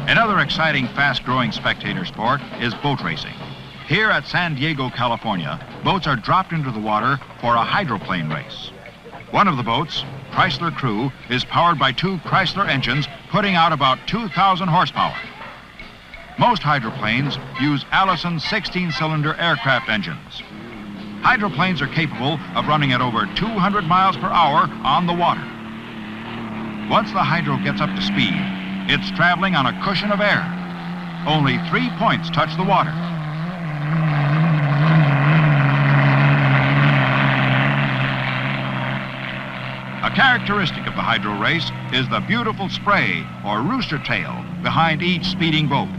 Another exciting, fast-growing spectator sport is boat racing. Here at San Diego, California, boats are dropped into the water for a hydroplane race. One of the boats, Chrysler Crew, is powered by two Chrysler engines putting out about 2,000 horsepower. Most hydroplanes use Allison 16-cylinder aircraft engines. Hydroplanes are capable of running at over 200 miles per hour on the water. Once the hydro gets up to speed, it's traveling on a cushion of air. Only 3 points touch the water. A characteristic of the hydro race is the beautiful spray or rooster tail behind each speeding boat.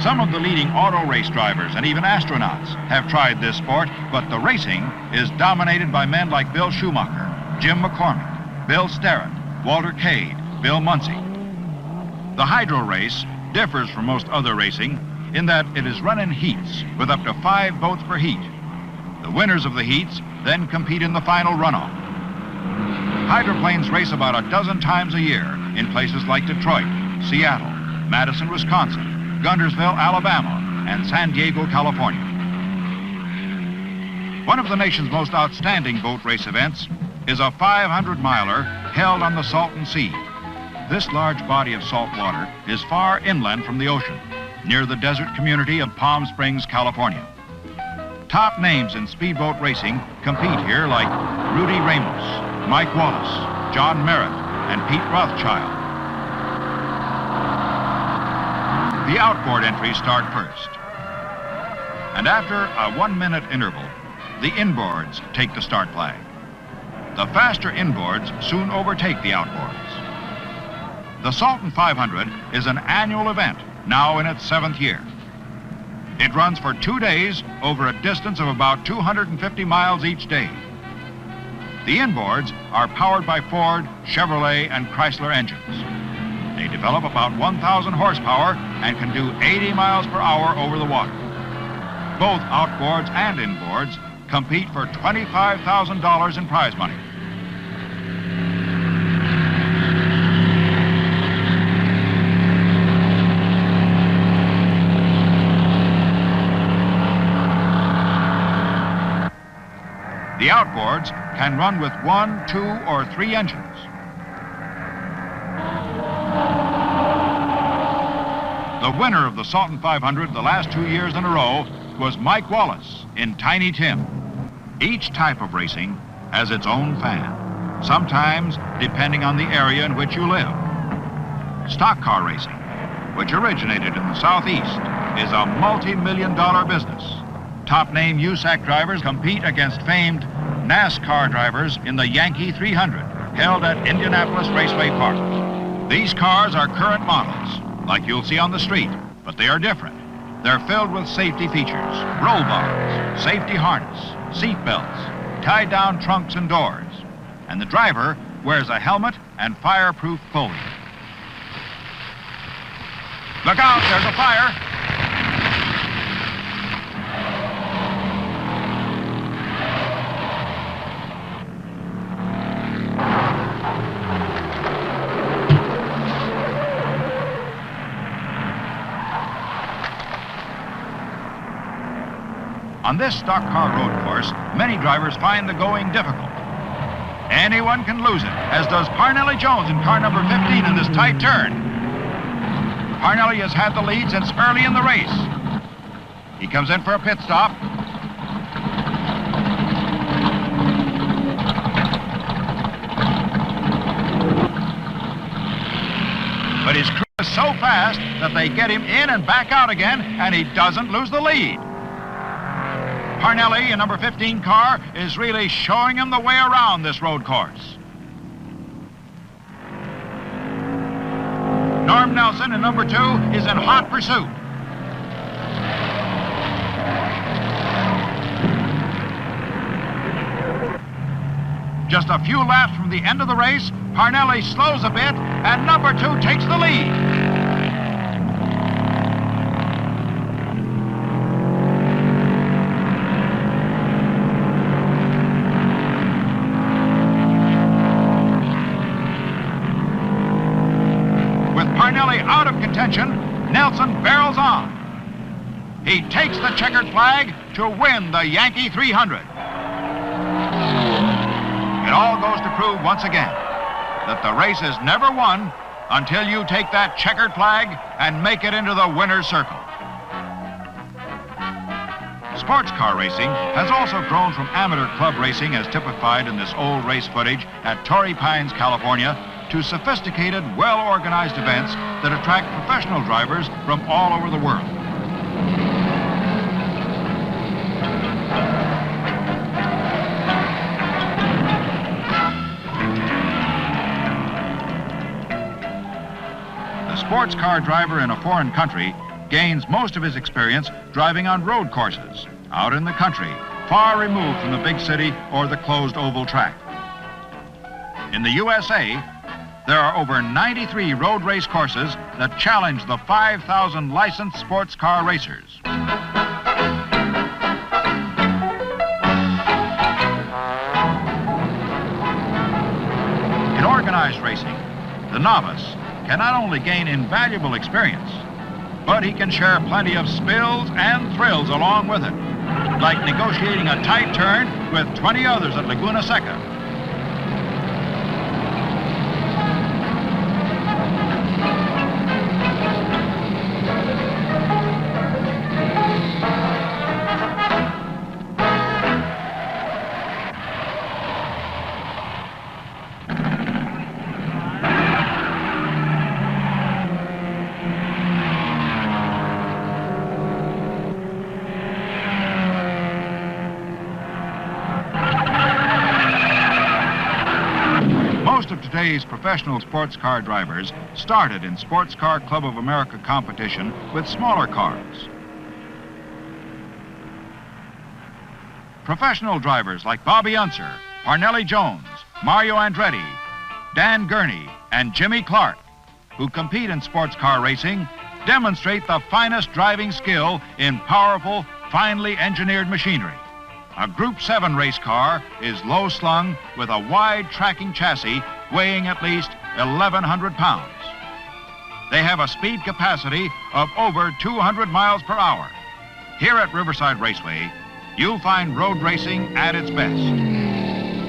Some of the leading auto race drivers and even astronauts have tried this sport, but the racing is dominated by men like Bill Schumacher, Jim McCormick, Bill Starrett, Walter Cade, Bill Muncie. The hydro race differs from most other racing in that it is run in heats with up to 5 boats per heat. The winners of the heats then compete in the final runoff. Hydroplanes race about a dozen times a year in places like Detroit, Seattle, Madison, Wisconsin, Guntersville, Alabama, and San Diego, California. One of the nation's most outstanding boat race events is a 500-miler held on the Salton Sea. This large body of salt water is far inland from the ocean, near the desert community of Palm Springs, California. Top names in speedboat racing compete here like Rudy Ramos, Mike Wallace, John Merritt, and Pete Rothschild. The outboard entries start first. And after a 1-minute interval, the inboards take the start flag. The faster inboards soon overtake the outboards. The Salton 500 is an annual event, now in its 7th year. It runs for 2 days over a distance of about 250 miles each day. The inboards are powered by Ford, Chevrolet, and Chrysler engines. They develop about 1,000 horsepower and can do 80 miles per hour over the water. Both outboards and inboards compete for $25,000 in prize money. The outboards can run with 1, 2, or 3 engines. The winner of the Salton 500 the last 2 years in a row was Mike Wallace in Tiny Tim. Each type of racing has its own fan, sometimes depending on the area in which you live. Stock car racing, which originated in the Southeast, is a multi-million-dollar business. Top-name USAC drivers compete against famed NASCAR drivers in the Yankee 300, held at Indianapolis Raceway Park. These cars are current models, like you'll see on the street, but they are different. They're filled with safety features, roll bars, safety harness, seat belts, tied down trunks and doors, and the driver wears a helmet and fireproof clothing. Look out, there's a fire! On this stock car road course, many drivers find the going difficult. Anyone can lose it, as does Parnelli Jones in car number 15 in this tight turn. Parnelli has had the lead since early in the race. He comes in for a pit stop. But his crew is so fast that they get him in and back out again, and he doesn't lose the lead. Parnelli in number 15 car is really showing him the way around this road course. Norm Nelson in number 2 is in hot pursuit. Just a few laps from the end of the race, Parnelli slows a bit, and number 2 takes the lead. Parnelli out of contention, Nelson barrels on. He takes the checkered flag to win the Yankee 300. It all goes to prove once again that the race is never won until you take that checkered flag and make it into the winner's circle. Sports car racing has also grown from amateur club racing, as typified in this old race footage at Torrey Pines, California, to sophisticated, well-organized events that attract professional drivers from all over the world. The sports car driver in a foreign country gains most of his experience driving on road courses, out in the country, far removed from the big city or the closed oval track. In the USA, there are over 93 road race courses that challenge the 5,000 licensed sports car racers. In organized racing, the novice can not only gain invaluable experience, but he can share plenty of spills and thrills along with it, like negotiating a tight turn with 20 others at Laguna Seca. Most of today's professional sports car drivers started in Sports Car Club of America competition with smaller cars. Professional drivers like Bobby Unser, Parnelli Jones, Mario Andretti, Dan Gurney, and Jimmy Clark, who compete in sports car racing, demonstrate the finest driving skill in powerful, finely engineered machinery. A Group 7 race car is low-slung with a wide tracking chassis weighing at least 1,100 pounds. They have a speed capacity of over 200 miles per hour. Here at Riverside Raceway, you'll find road racing at its best.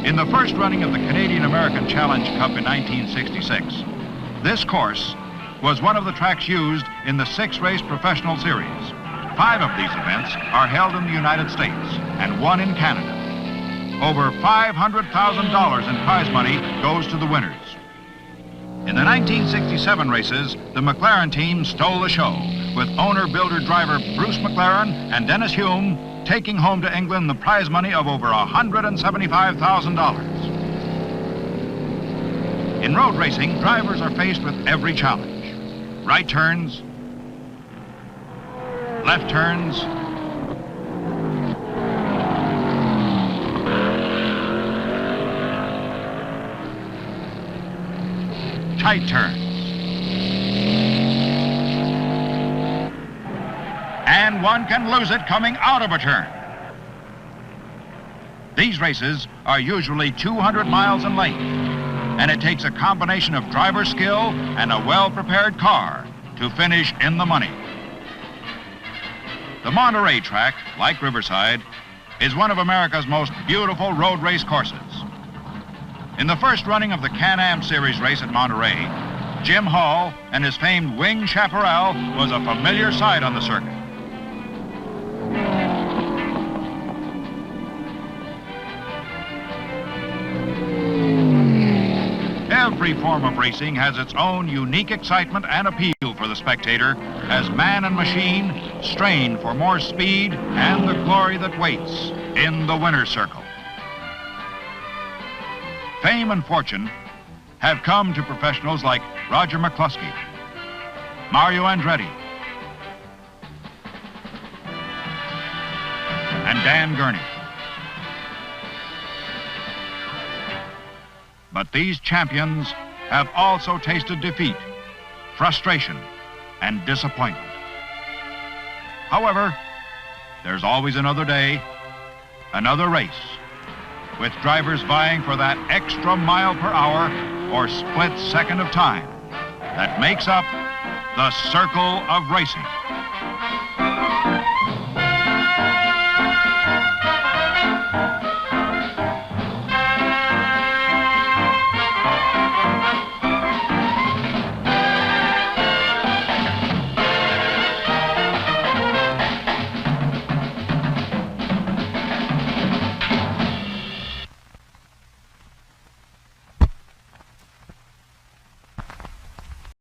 In the first running of the Canadian American Challenge Cup in 1966, this course was one of the tracks used in the 6-race professional series. 5 of these events are held in the United States and 1 in Canada. Over $500,000 in prize money goes to the winners. In the 1967 races, the McLaren team stole the show, with owner-builder-driver Bruce McLaren and Dennis Hume taking home to England the prize money of over $175,000. In road racing, drivers are faced with every challenge. Right turns, left turns, tight turns, and one can lose it coming out of a turn. These races are usually 200 miles in length, and it takes a combination of driver skill and a well-prepared car to finish in the money. The Monterey track, like Riverside, is one of America's most beautiful road race courses. In the first running of the Can-Am Series race at Monterey, Jim Hall and his famed Wing Chaparral was a familiar sight on the circuit. Every form of racing has its own unique excitement and appeal for the spectator as man and machine strain for more speed and the glory that waits in the winner's circle. Fame and fortune have come to professionals like Roger McCluskey, Mario Andretti, and Dan Gurney. But these champions have also tasted defeat, frustration, and disappointment. However, there's always another day, another race, with drivers vying for that extra mile per hour or split second of time that makes up the circle of racing.